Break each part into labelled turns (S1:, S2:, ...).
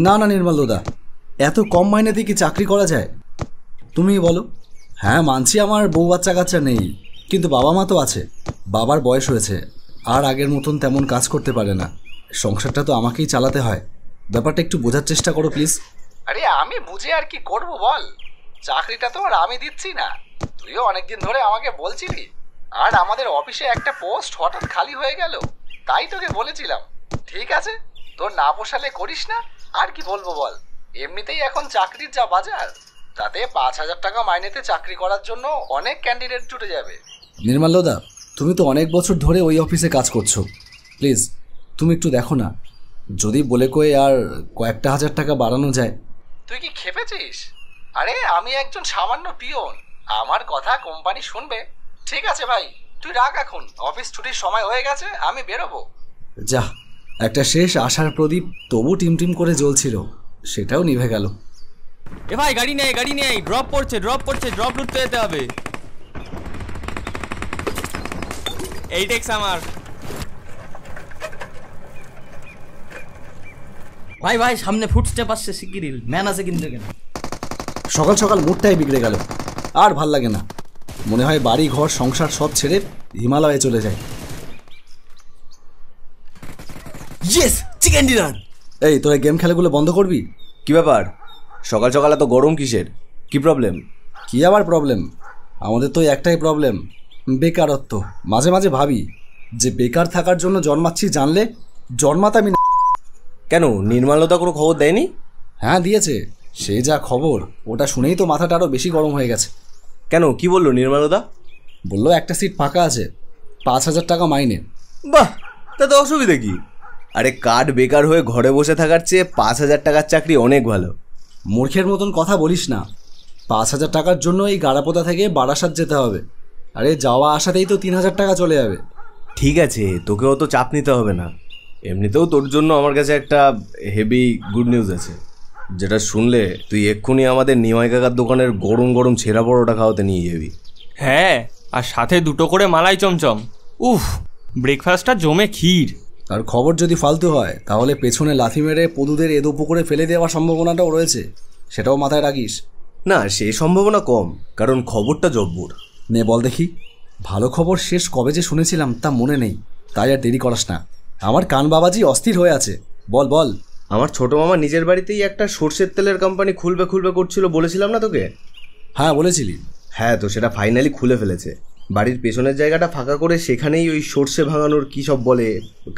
S1: না না নির্মল দাদা, এত কম মাইনেতে কি চাকরি করা যায়? তুমিই বলো। হ্যাঁ মানছি আমার বউ বাচ্চা কাচ্চা নেই, কিন্তু বাবা মা তো আছে। বাবার বয়স হয়েছে, আর আগের মতন তেমন কাজ করতে পারে না। সংসারটা তো আমাকেই চালাতে হয়। ব্যাপারটা একটু বোঝার চেষ্টা করো প্লিজ।
S2: আরে আমি বুঝে আর কি করব বল, চাকরিটা তো আর আমি দিচ্ছি না, তুইও অনেকদিন ধরে আমাকে বলছিলি। আর আমাদের অফিসে একটা পোস্ট হঠাৎ খালি হয়ে গেল, তাই তোকে বলেছিলাম। ঠিক আছে, তোর না পোষালে করিস না, আর কি বলবো বল। এমনিতেই এখন চাকরির যা বাজার, তাতে 5,000 টাকা মাইনেতে চাকরি করার জন্য অনেক ক্যান্ডিডেট জুটে যাবে।
S1: নির্মল দাদা, তুমি তো অনেক বছর ধরে ওই অফিসে কাজ করছো, প্লিজ তুমি একটু দেখো না, যদি বলে কয়ে আর কয়েকটা হাজার টাকা বাড়ানো যায়।
S2: তুই কি খেপেছিস? আরে আমি একজন সামান্য পিয়ন, আমার কথা কোম্পানি শুনবে? ঠিক আছে ভাই, তুই রাখ, এখন অফিস ছুটির সময় হয়ে গেছে, আমি বেরোবো।
S1: যা, একটা শেষ আশার প্রদীপ তবু টিমটিম করে জ্বলছিল, সেটাও নিভে গেল।
S3: এ ভাই গাড়ি নেই, ড্রপ পড়ছে, ড্রপ লুটতে যেতে হবে। এই ট্যাক্স আমার।
S4: ভাই সামনে ফুটস্টেপ আসছে, শিগগিরই ম্যান আছে কিন্তু। কেন
S1: সকাল সকাল মুডটাই বিগড়ে গেল, আর ভাল লাগে না। মনে হয় বাড়ি ঘর সংসার সব ছেড়ে হিমালয়ে চলে যায়।
S5: Yes, chicken dinner.
S1: এই তোরা গেম খেলাগুলো বন্ধ করবি?
S5: কি ব্যাপার, সকাল সকাল এত গরম কিসের? কি প্রবলেম?
S1: কি আবার প্রবলেম? আমাদের তো একটাই প্রবলেম, বেকারত্ব। মাঝে মাঝে ভাবি যে বেকার থাকার জন্য জন্মাচ্ছি জানলে জন্মাতামই না।
S5: কেন, নির্মলতা কোনো খবর দেয়নি?
S1: হ্যাঁ দিয়েছে, সে যা খবর, ওটা শুনেই তো মাথাটা আরও বেশি গরম হয়ে গেছে।
S5: কেন, কি বললো নির্মলতা?
S1: বললো একটা সিট ফাঁকা আছে, 5,000 টাকা মাইনে।
S5: বাহ, তাতে অসুবিধা কি? আরে কাঠ বেকার হয়ে ঘরে বসে থাকার চেয়ে 5,000 টাকার চাকরি অনেক ভালো।
S1: মূর্খের মতন কথা বলিস না। 5,000 টাকার জন্য এই গাড়াপোতা থেকে বারাসাত যেতে হবে। আরে যাওয়া আসাতেই তো 3,000 টাকা চলে যাবে।
S5: ঠিক আছে, তোকে অত চাপ নিতে হবে না। এমনিতেও তোর জন্য আমার কাছে একটা হেভি গুড নিউজ আছে, যেটা শুনলে তুই এক্ষুনি আমাদের নিমাই কাকার দোকানের গরম গরম ছেঁড়া পরোটা খাওয়াতে নিয়ে যাবি।
S3: হ্যাঁ, আর সাথে 2টো করে মালাই চমচম। উফ, ব্রেকফাস্টটা জমে ক্ষীর।
S1: আর খবর যদি ফালতু হয় তাহলে পেছনে লাথি মেরে পদুদের এদো পুকুরে ফেলে দেওয়ার সম্ভাবনাটাও রয়েছে, সেটাও মাথায় রাখিস।
S5: না, সে সম্ভাবনা কম, কারণ খবরটা জব্বর।
S1: নে বল দেখি, ভালো খবর শেষ কবে যে শুনেছিলাম তা মনে নেই, তাই আর দেরি করাস না। আমার কান বাবাজি অস্থির হয়ে আছে, বল বল।
S5: আমার ছোট মামা নিজের বাড়িতেই একটা সর্ষের তেলের কোম্পানি খুলবে করছিল, বলেছিলাম না তোকে?
S1: হ্যাঁ বলেছিলি।
S5: হ্যাঁ, তো সেটা ফাইনালি খুলে ফেলেছে। বাড়ির পেছনের জায়গাটা ফাঁকা করে সেখানেই ওই সর্ষে ভাঙানোর কী সব বলে,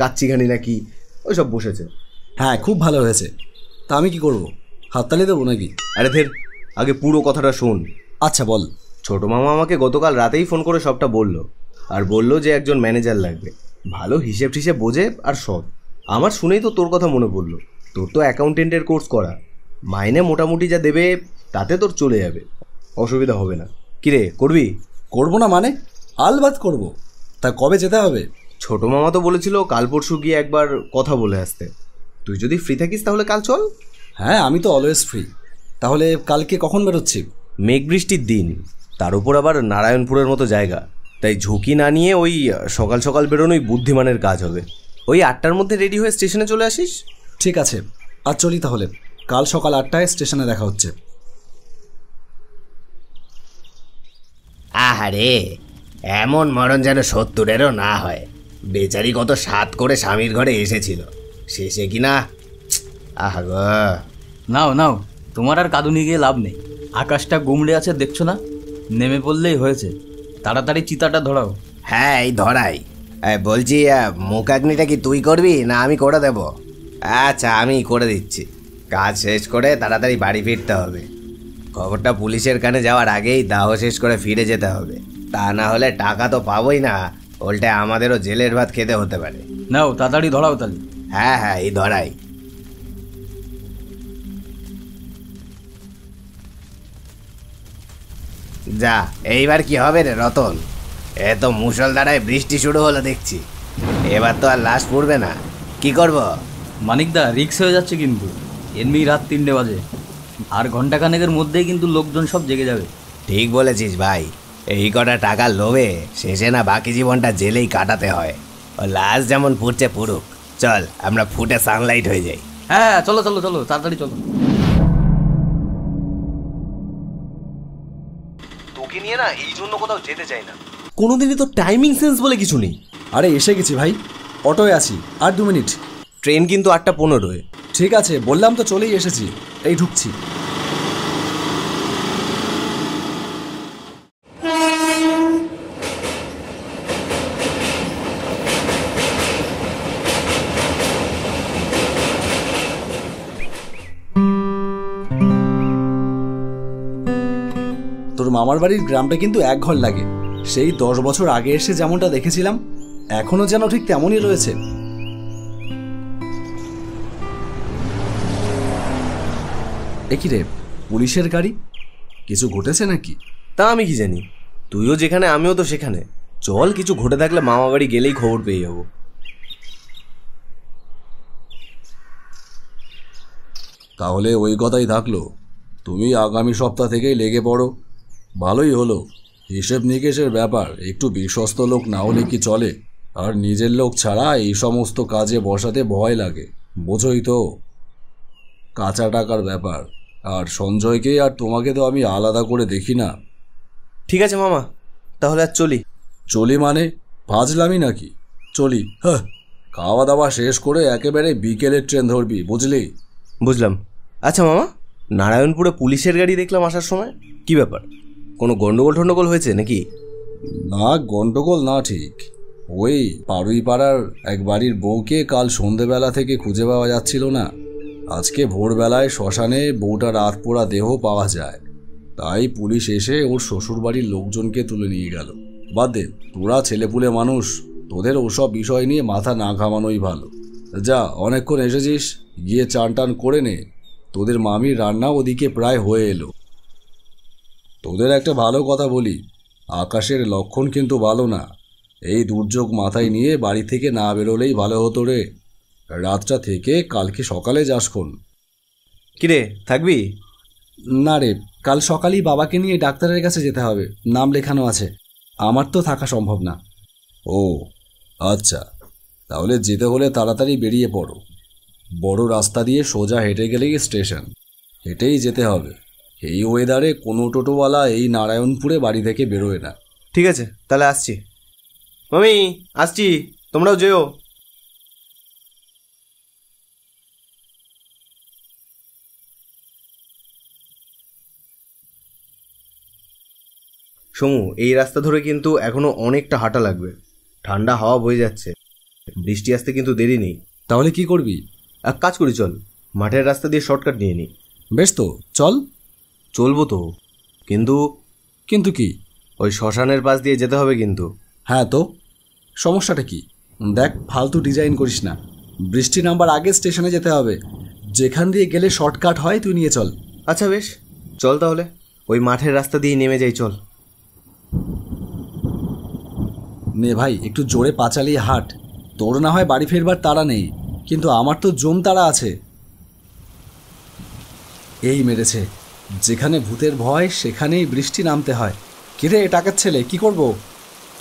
S5: কাচ্চিঘানি নাকি, ওই সব বসেছে।
S1: হ্যাঁ খুব ভালো হয়েছে। তা আমি কি করব, হাততালি দেবো নাকি?
S5: আরে ধের, আগে পুরো কথাটা শোন।
S1: আচ্ছা বল।
S5: ছোট মামা আমাকে গতকাল রাতেই ফোন করে সবটা বলল, আর বলল যে একজন ম্যানেজার লাগবে, ভালো হিসেব টিসেব বোঝে আর সৎ। আমার শুনেই তো তোর কথা মনে পড়লো। তোর তো অ্যাকাউন্টেন্টের কোর্স করা, মাইনে মোটামুটি যা দেবে তাতে তোর চলে যাবে, অসুবিধা হবে না। কিরে, করবি?
S1: করবো না মানে? আলবাত করব। তা কবে যেতে হবে?
S5: ছোট মামা তো বলেছিল কাল পরশু গিয়ে একবার কথা বলে আসতে। তুই যদি ফ্রি থাকিস তাহলে কাল চল।
S1: হ্যাঁ আমি তো অলওয়েজ ফ্রি। তাহলে কালকে কখন বেরোচ্ছি?
S5: মেঘ বৃষ্টির দিন, তার উপর আবার নারায়ণপুরের মতো জায়গা, তাই ঝুঁকি না নিয়ে ওই সকাল সকাল বেরোনোই বুদ্ধিমানের কাজ হবে। ওই 8টার মধ্যে রেডি হয়ে স্টেশনে চলে আসিস।
S1: ঠিক আছে, আর চলি তাহলে। কাল সকাল 8টায় স্টেশনে দেখা হচ্ছে।
S6: আহারে, এমন মরণ যেন 70-এরও না হয়। বেচারি কত সাত করে স্বামীর ঘরে এসেছিল, শেষে কিনা আহা গো।
S4: নাও, তোমার আর কাঁদুনি গিয়ে লাভ নেই। আকাশটা গুমড়ে আছে দেখছো না, নেমে পড়লেই হয়েছে। তাড়াতাড়ি চিতাটা ধরাও।
S6: হ্যাঁ, এই ধরাই। বলছি, মুখাগ্নিটা কি তুই করবি না আমি করে দেব? আচ্ছা, আমি করে দিচ্ছি। কাজ শেষ করে তাড়াতাড়ি বাড়ি ফিরতে হবে। খবরটা পুলিশের কানে যাওয়ার আগেই দাহ শেষ করে ফিরে যেতে হবে, তা না হলে টাকা তো পাবোই না, উল্টে আমাদেরও জেলের ভাত খেতে হতে পারে।
S4: নাও তাড়াতাড়ি ধরাও তাহলে।
S6: হ্যাঁ, এই ধরাই। যা, এইবার কি হবে রে রতন? এত মুষলধারায় বৃষ্টি শুরু হলো দেখছি, এবার তো আর লাশ পড়বে না। কি করব?
S4: মানিকদা, রিক্স হয়ে যাচ্ছে কিন্তু। এমনি রাত 3টে বাজে, আর ঘন্টাখানেকের মধ্যেই কিন্তু লোকজন সব জেগে যাবে।
S6: ঠিক বলেছিস ভাই, এই কটা টাকার লোভে শেষে না বাকি জীবনটা জেলেই কাটাতে হয়। ও লাশ যেমন ফুটছে পুরুক, চল আমরা ফুটে সানলাইট হয়ে যাই।
S4: হ্যাঁ, চলো চলো চলো, তাড়াতাড়ি চলো।
S5: তোকে নিয়ে না এই জন্য কোথাও যেতে চাই না। কোনোদিনই তো টাইমিং সেন্স বলে কিছু নেই।
S1: আরে এসে গেছি ভাই, অটোয় আছি, আর 2 মিনিট।
S5: ট্রেন কিন্তু 8:15।
S1: ঠিক আছে, বললাম তো চলেই এসেছি, এই ঢুকছি। তোর মামার বাড়ির গ্রামটা কিন্তু 1 ঘর লাগে। সেই 10 বছর আগে এসে যেমনটা দেখেছিলাম এখনো যেন ঠিক তেমনই রয়েছে। একই রে, পুলিশের গাড়ি, কিছু ঘটেছে নাকি?
S5: তা আমি কি জানি, তুইও যেখানে আমিও তো সেখানে। চল, কিছু ঘটে থাকলে মামা বাড়ি গেলেই খবর পেয়ে যাবো।
S1: তাহলে ওই কথাই থাকলো, তুমি আগামী সপ্তাহ থেকেই লেগে পড়ো। ভালোই হলো, হিসেব নিকেশের ব্যাপার, একটু বিশ্বস্ত লোক না হলে কি চলে? আর নিজের লোক ছাড়া এই সমস্ত কাজে বসাতে ভয় লাগে, বোঝোই তো, কাঁচা টাকার ব্যাপার। আর সঞ্জয়কে আর তোমাকে তো আমি আলাদা করে দেখি না।
S5: ঠিক আছে মামা, তাহলে আর চলি।
S1: চলি মানে ফাজলামি নাকি? চলি, হ্যাঁ। খাওয়া দাওয়া শেষ করে একেবারে বিকেলের ট্রেন ধরবি, বুঝলি?
S5: বুঝলাম। আচ্ছা মামা, নারায়ণপুরে পুলিশের গাড়ি দেখলাম আসার সময়, কি ব্যাপার? কোনো গন্ডগোল টন্ডগোল হয়েছে নাকি?
S1: না, গন্ডগোল না ঠিক। ওই পাড়ুই পাড়ার এক বাড়ির বউকে কাল সন্ধেবেলা থেকে খুঁজে পাওয়া যাচ্ছিল না। আজকে ভোরবেলায় শ্মশানে বউটার রাত পোড়া দেহ পাওয়া যায়। তাই পুলিশ এসে ওর শ্বশুর বাড়ির লোকজনকে তুলে নিয়ে গেল। বাদ দে, তোরা ছেলেপুলে মানুষ, তোদের ওসব বিষয় নিয়ে মাথা না ঘামানোই ভালো। যা, অনেকক্ষণ এসেছিস, গিয়ে চান টান করে নে। তোদের মামির রান্না ওদিকে প্রায় হয়ে এলো। তোদের একটা ভালো কথা বলি, আকাশের লক্ষণ কিন্তু ভালো না। এই দুর্যোগ মাথায় নিয়ে বাড়ি থেকে না বেরোলেই ভালো হতো রে। রাতটা থেকে কালকে সকালে যাসখন।
S5: কিরে, থাকবি?
S1: না রে, কাল সকালেই বাবাকে নিয়ে ডাক্তারের কাছে যেতে হবে, নাম লেখানো আছে। আমার তো থাকা সম্ভব না। ও আচ্ছা, তাহলে যেতে হলে তাড়াতাড়ি বেরিয়ে পড়ো। বড় রাস্তা দিয়ে সোজা হেঁটে গেলেই স্টেশন, হেঁটেই যেতে হবে। এই ওয়েদারে কোনো টোটোওয়ালা এই নারায়ণপুরে বাড়ি থেকে বেরোয় না।
S5: ঠিক আছে, তাহলে আসছি। মামি, আসছি, তোমরাও যেও। সমু, এই রাস্তা ধরে কিন্তু এখনো অনেকটা হাঁটা লাগবে। ঠান্ডা হাওয়া বয়ে যাচ্ছে, বৃষ্টি আসতে কিন্তু দেরি নেই।
S1: তাহলে কি করবি?
S5: এক কাজ করি, চল মাঠের রাস্তা দিয়ে শর্টকাট নিয়ে নিই।
S1: বেশ তো, চল।
S5: চলবো তো, কিন্তু
S1: কিন্তু কি?
S5: ওই শ্মশানের পাশ দিয়ে যেতে হবে কিন্তু।
S1: হ্যাঁ তো, সমস্যাটা কি? দেখ, ফালতু ডিজাইন করিস না। বৃষ্টি নামবার আগে স্টেশনে যেতে হবে। যেখান দিয়ে গেলে শর্টকাট হয় তুই নিয়ে চল।
S5: আচ্ছা বেশ, চল তাহলে ওই মাঠের রাস্তা দিয়ে নেমে যাই, চল।
S1: নে ভাই, একটু জোরে পা চালিয়ে হাঁট। তোর না হয় বাড়ি ফেরবার তাড়া নেই, কিন্তু আমার তো জম তাড়া আছে। এই মেরেছে, যেখানে ভূতের ভয় সেখানেই বৃষ্টি নামতে হয়। কিরে টাকার ছেলে, কি করব?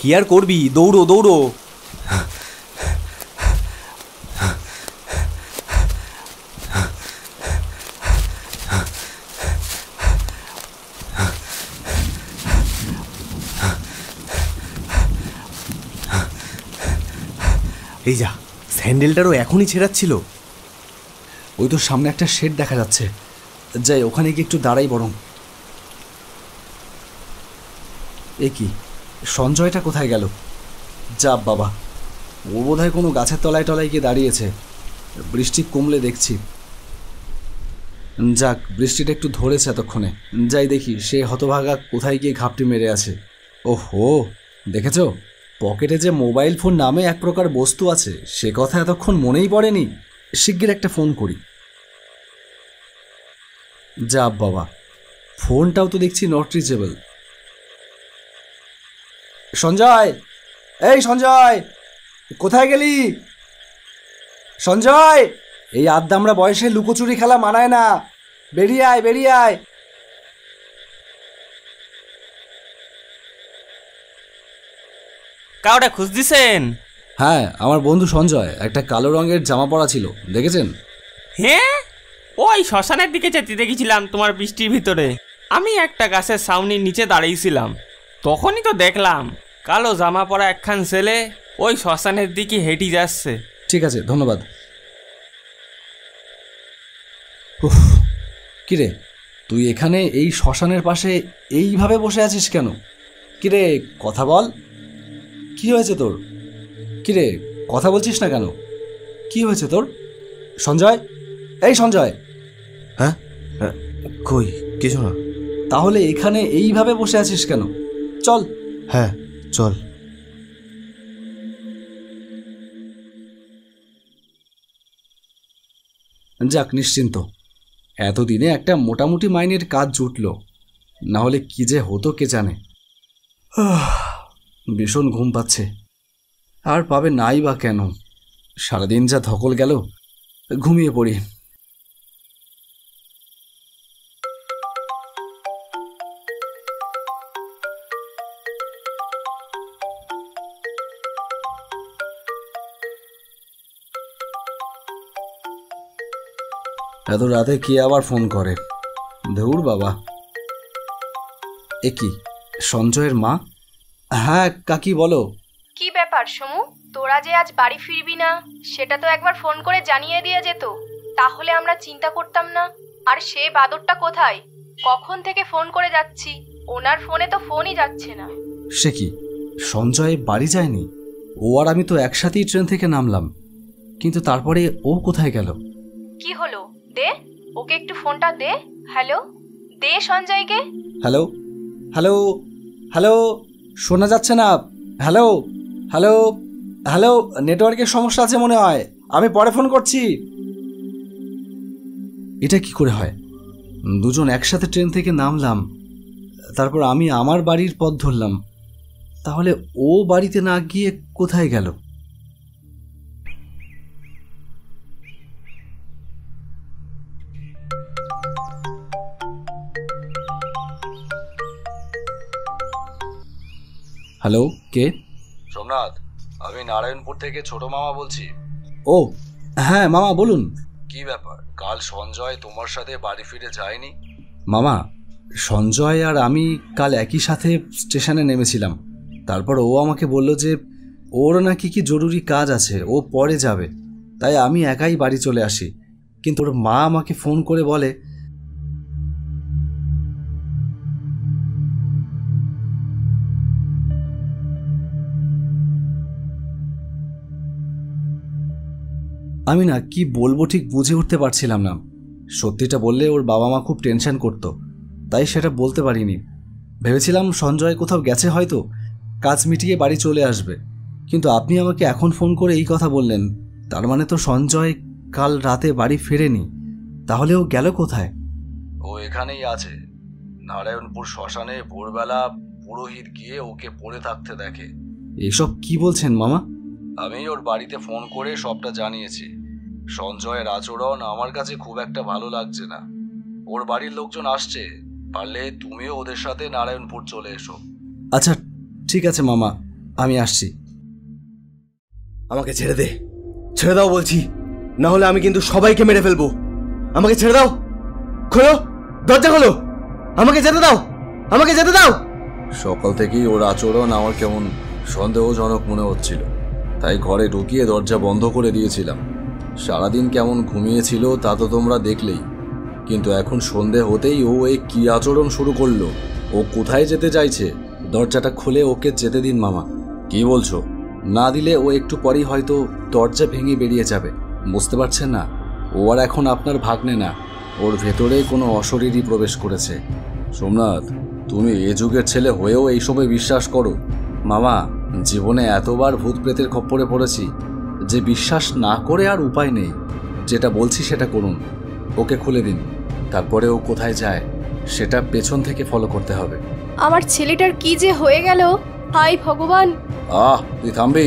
S5: কি আর করবি, দৌড়ো দৌড়ো। এই যা, স্যান্ডেলটারও এখনই ছেড়াচ্ছিল।
S1: ওই তো সামনে একটা শেড দেখা যাচ্ছে, যাই ওখানে গিয়ে একটু দাঁড়াই বরং। এ কি, সঞ্জয়টা কোথায় গেল? যা বাবা, ও বোধহয় কোনো গাছের তলায় টলায় গিয়ে দাঁড়িয়েছে। বৃষ্টি কমলে দেখছি। যাক, বৃষ্টিটা একটু ধরেছে এতক্ষণে। যাই দেখি সে হতভাগা কোথায় গিয়ে ঘাপটি মেরে আছে। ওহো, দেখেছ, পকেটে যে মোবাইল ফোন নামে এক প্রকার বস্তু আছে সে কথা এতক্ষণ মনেই পড়েনি। শিগগির একটা ফোন করি। যা বাবা, ফোনটাও তো দেখছি নট রিচেবল। সঞ্জয়, এই সঞ্জয়, কোথায় গেলি? সঞ্জয়, এই আদ্দামরা বয়সে লুকোচুরি খেলা মানায় না, বেরিয়ে আয়, বেরিয়ে আয়।
S3: কাউটা খুঁজ দিছেন?
S1: হ্যাঁ, আমার বন্ধু সঞ্জয়, একটা কালো রঙের জামা পরা ছিল, দেখেছেন?
S3: হ্যাঁ, ওই শ্মশানের দিকে যেতে দেখেছিলাম তোমার বৃষ্টির ভিতরে। আমি একটা গাছের ছাউনির নিচে দাঁড়িয়েছিলাম, তখনই তো দেখলাম কালো জামা পরা একখান ছেলে ওই শ্মশানের দিকে হেঁটে যাচ্ছে।
S1: ঠিক আছে, ধন্যবাদ। উফ, কিরে তুই এখানে এই শ্মশানের পাশে এইভাবে বসে আছিস কেন? কিরে কথা বল, কি হয়েছে তোর? কিরে কথা বলছিস না কেন? কি হয়েছে তোর? সঞ্জয়, এই সঞ্জয়।
S5: হ্যাঁ, কই কিছু না।
S1: তাহলে এখানে এইভাবে বসে আছিস কেন? চল।
S5: হ্যাঁ চল।
S1: যাক, নিশ্চিন্ত। এতদিনে একটা মোটামুটি মাইনের কাজ জুটল, না হলে কি যে হতো কে জানে। ভীষণ ঘুম পাচ্ছে। আর পাবে নাই বা কেন, সারাদিন যা ধকল গেল। ঘুমিয়ে পড়ি। এত রাতে কে আবার ফোন করে? ধুর বাবা। এ কি, সঞ্জয়ের মা? হ্যাঁ কাকি বলো।
S7: কি ব্যাপার সমু, তোরা যে আজ বাড়ি ফিরবি না সেটা তো একবার ফোন করে জানিয়ে দিয়ে যেত, তাহলে আমরা চিন্তা করতাম না। আর সে বাদরটা কোথায়? কখন থেকে ফোন করে যাচ্ছি, ওনার ফোনে তো ফোনই যাচ্ছে না।
S1: সে কি, সঞ্জয় বাড়ি যায়নি? ও আর আমি তো একসাথেই ট্রেন থেকে নামলাম, কিন্তু তারপরে ও কোথায় গেল?
S7: কি হলো? দে ওকে একটু ফোনটা দে। হ্যালো, দে সঞ্জয়কে।
S1: হ্যালো হ্যালো হ্যালো, শোনা যাচ্ছে না। হ্যালো হ্যালো হ্যালো, নেটওয়ার্কের সমস্যা আছে মনে হয়, আমি পরে ফোন করছি। এটা কি করে হয়? দুজন একসাথে ট্রেন থেকে নামলাম, তারপর আমি আমার বাড়ির পথ ধরলাম, তাহলে ও বাড়িতে না গিয়ে কোথায় গেল? হ্যালো, কে?
S2: সোমনাথ, আমি নারায়ণপুর থেকে ছোট মামা বলছি।
S1: ও হ্যাঁ মামা, বলুন।
S2: কি ব্যাপার, কাল সঞ্জয় তোমার সাথে বাড়ি ফিরে যায়নি?
S1: মামা, সঞ্জয় আর আমি কাল একই সাথে স্টেশনে নেমেছিলাম। তারপর ও আমাকে বলল যে ওর নাকি কি জরুরি কাজ আছে, ও পরে যাবে। তাই আমি একাই বাড়ি চলে আসি। কিন্তু ওর মা আমাকে ফোন করে বলে আমি না কি বলবো ঠিক বুঝে উঠতে পারছিলাম না। সত্যিটা বললে ওর বাবা মা খুব টেনশন করতো, তাই সেটা বলতে পারিনি। ভেবেছিলাম সঞ্জয় কোথাও গেছে, হয়তো কাজ মিটিয়ে বাড়ি চলে আসবে। কিন্তু আপনি আমাকে এখন ফোন করে এই কথা বললেন, তার মানে তো সঞ্জয় কাল রাতে বাড়ি ফেরেনি। তাহলে ও গেল কোথায়?
S2: ও এখানেই আছে। নারায়ণপুর শ্মশানে ভোরবেলা পুরোহিত গিয়ে ওকে পড়ে থাকতে দেখে।
S1: এসব কি বলছেন মামা?
S2: আমি ওর বাড়িতে ফোন করে সবটা জানিয়েছি। সঞ্জয়ের আচরণ আমার কাছে খুব একটা ভালো লাগছে না। ওর বাড়ির লোকজন আসছে, পারলে তুমিও ওদের সাথে নারায়ণপুর চলে এসো।
S1: আচ্ছা ঠিক আছে মামা, আমি আসছি।
S5: আমাকে ছেড়ে দে, ছেড়ে দাও বলছি, না হলে আমি কিন্তু সবাইকে মেরে ফেলবো। আমাকে ছেড়ে দাও, খোলো দরজা খোলো, আমাকে যেতে দাও, আমাকে যেতে দাও।
S2: সকাল থেকেই ওর আচরণ আমার কেমন সন্দেহজনক মনে হচ্ছিল, তাই ঘরে ঢুকিয়ে দরজা বন্ধ করে দিয়েছিলাম। সারাদিন কেমন ঘুমিয়েছিল তা তো তোমরা দেখলেই, কিন্তু এখন সন্ধে হতেই ও এই কী আচরণ শুরু করলো। ও কোথায় যেতে চাইছে? দরজাটা খুলে ওকে যেতে দিন মামা। কি বলছো? না দিলে ও একটু পরেই হয়তো দরজা ভেঙে বেরিয়ে যাবে। বুঝতে পারছেন না, ও আর এখন আপনার ভাগ্নে না, ওর ভেতরে কোনো অশরীরই প্রবেশ করেছে। সোমনাথ, তুমি এ যুগের ছেলে হয়েও এইসবে বিশ্বাস করো? মামা, জীবনে এতবার ভূত প্রেতের খপ্পরে পড়েছি যে বিশ্বাস না করে আর উপায় নেই। যেটা বলছি সেটা করুন, ওকে খুলে দিন। তারপরে ও কোথায় যায় সেটা পেছন থেকে ফলো করতে হবে।
S7: আমার ছেলেটার কি যে হয়ে গেল, হাই ভগবান।
S2: তুই থামবি?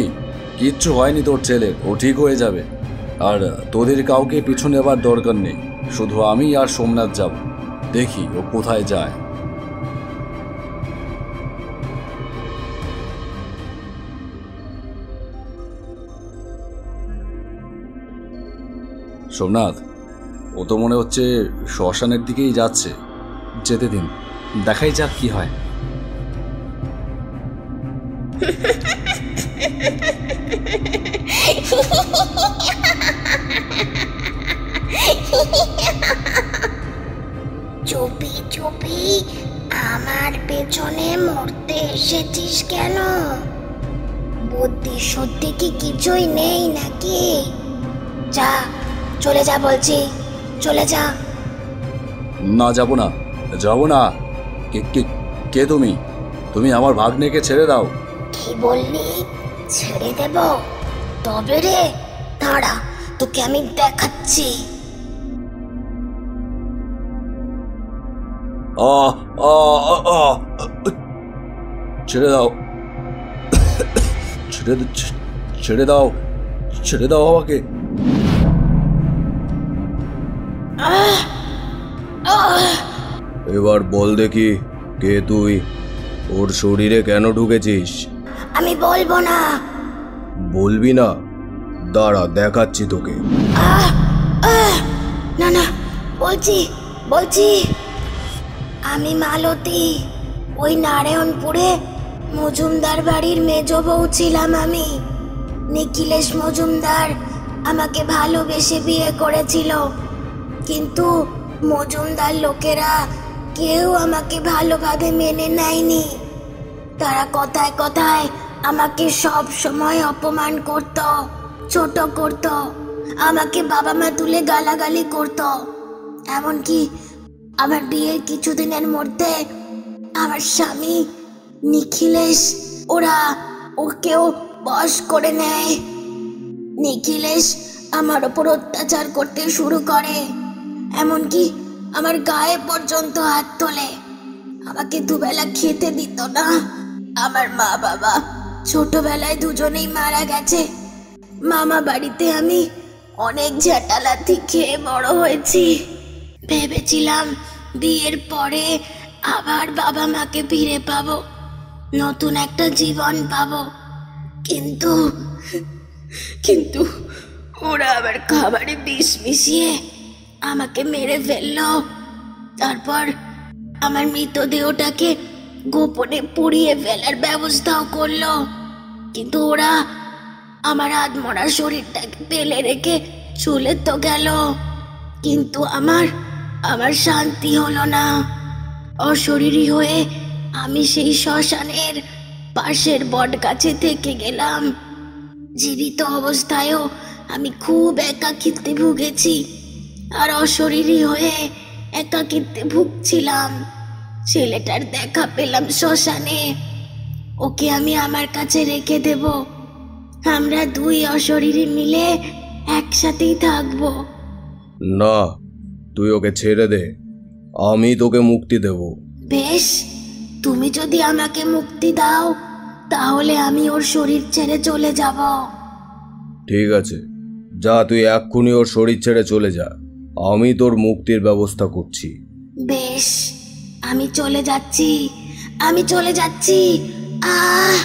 S2: কিচ্ছু হয়নি তোর ছেলের, ও ঠিক হয়ে যাবে। আর তোদের কাউকে পিছু নেবার দরকার নেই, শুধু আমি আর সোমনাথ যাব। দেখি ও কোথায় যায়। সোমনাথ,
S1: ও তো মনে হচ্ছে শ্মশানের দিকেই যাচ্ছে। যেতে দিন, দেখাই যাক কি হয়।
S8: চুপি চুপি আমার পেছনে মরতে এসেছিস কেন? বুদ্ধি সত্যি কি কিছুই নেই নাকি? যা, চলে যা বলছি, চলে যা।
S1: না, যাব না, যাব না। কে তুমি? তুমি আমার ভাগ্নেকে ছেড়ে দাও।
S8: কি বললি? ছেড়ে দেব? তবে রে, দাঁড়া, তোকে আমি দেখাচ্ছি।
S1: ছেড়ে দাও, ছেড়ে দাও, ছেড়ে দাও আমাকে।
S5: এবার বল দেখি, কে তুই? ওর শরীরে কেন ঢুকেছিস?
S8: আমি বলবো না।
S5: বলবি না? দাঁড়া, দেখাচ্ছি তোকে।
S8: না না, বলছি বলছি, আমি মালতী, ওই নারায়ণপুরে মজুমদার বাড়ির মেজ বউ ছিলাম আমি। নিখিলেশ মজুমদার আমাকে ভালোবেসে বিয়ে করেছিল, কিন্তু মজুমদার লোকেরা কেউ আমাকে ভালোভাবে মেনে নেয়নি। তারা কথায় কথায় আমাকে সব সময় অপমান করত, ছোট করত, আমাকে বাবা মা তুলে গালাগালি করত। এমনকি আমার বিয়ের কিছুদিনের মধ্যে আমার স্বামী নিখিলেশ ওকেও বশ করে নেয়। নিখিলেশ আমার ওপর অত্যাচার করতে শুরু করে, এমনকি আমার গায়ে পর্যন্ত হাত তোলে। আমাকে দুবেলা খেতে দিত না। আমার মা বাবা ছোটবেলায় দুজনেই মারা গেছে। মামা বাড়িতে আমি অনেক ঝাঁটালাথি খেয়ে বড় হয়েছি। ভেবেছিলাম বিয়ের পরে আবার বাবা মাকে ফিরে পাবো, নতুন একটা জীবন পাবো, কিন্তু কিন্তু ওরা আবার খাবারে বিষ মিশিয়ে আমাকে মেরে ফেললো। তারপর আমার মৃতদেহটাকে গোপনে পুড়িয়ে ফেলার ব্যবস্থাও করলো, কিন্তু ওরা আমার আধমরা শরীরটাকে ফেলে রেখে চলে তো গেল। কিন্তু আমার শান্তি হলো না। অশরীরী হয়ে আমি সেই শ্মশানের পাশের বট গাছে থেকে গেলাম। জীবিত অবস্থায়ও আমি খুব একাকিত্বে ভুগেছি, আর অশরীরী হয়ে একাকিত্বে ভুগছিলাম। ছেলেটার দেখা পেলাম শ্মশানে, ওকে আমি আমার কাছে রেখে দেব। আমরা দুই অশরীরী মিলে একসাথেই থাকবো।
S5: না, তুই ওকে ছেড়ে দে, আমি তোকে মুক্তি দেব।
S8: বেশ, তুমি যদি আমাকে মুক্তি দাও তাহলে আমি ওর শরীর ছেড়ে চলে যাব।
S5: ঠিক আছে, যা, তুই এক্ষুনি ওর শরীর ছেড়ে চলে যা, আমি তোর মুক্তির ব্যবস্থা করছি।
S8: বেশ, আমি চলে যাচ্ছি, আমি চলে যাচ্ছি। আহ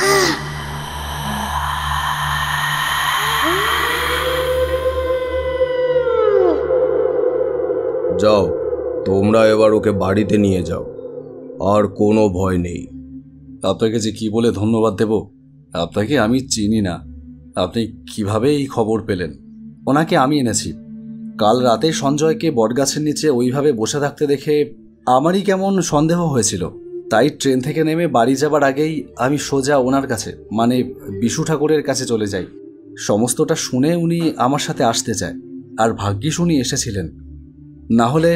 S8: আহ
S5: যাও, তোমরা এবার ওকে বাড়িতে নিয়ে যাও, আর কোনো ভয় নেই।
S1: আপনাকে যে কি বলে ধন্যবাদ দেব। আপনাকে আমি চিনি না, আপনি কিভাবে এই খবর পেলেন? ওনাকে আমি এনেছি। কাল রাতে সঞ্জয়কে বটগাছের নিচে ওইভাবে বসে থাকতে দেখে আমারই কেমন সন্দেহ হয়েছিল। তাই ট্রেন থেকে নেমে বাড়ি যাবার আগেই আমি সোজা ওনার কাছে, মানে বিশু ঠাকুরের কাছে চলে যাই। সমস্তটা শুনে উনি আমার সাথে আসতে চায়, আর ভাগ্যিস উনি এসেছিলেন, না হলে